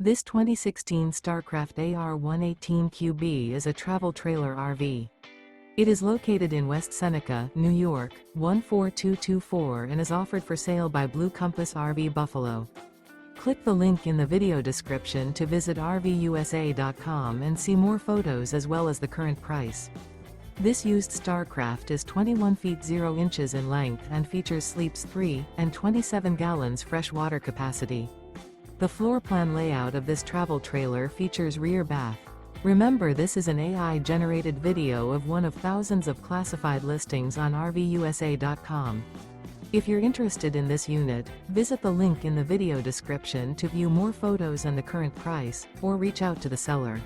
This 2016 Starcraft AR-ONE 18QB is a travel trailer RV. It is located in West Seneca, New York, 14224 and is offered for sale by Blue Compass RV Buffalo. Click the link in the video description to visit RVUSA.com and see more photos as well as the current price. This used Starcraft is 21 feet 0 inches in length and features sleeps 3 and 27 gallons fresh water capacity. The floor plan layout of this travel trailer features rear bath. Remember, this is an AI-generated video of one of thousands of classified listings on RVUSA.com. If you're interested in this unit, visit the link in the video description to view more photos and the current price, or reach out to the seller.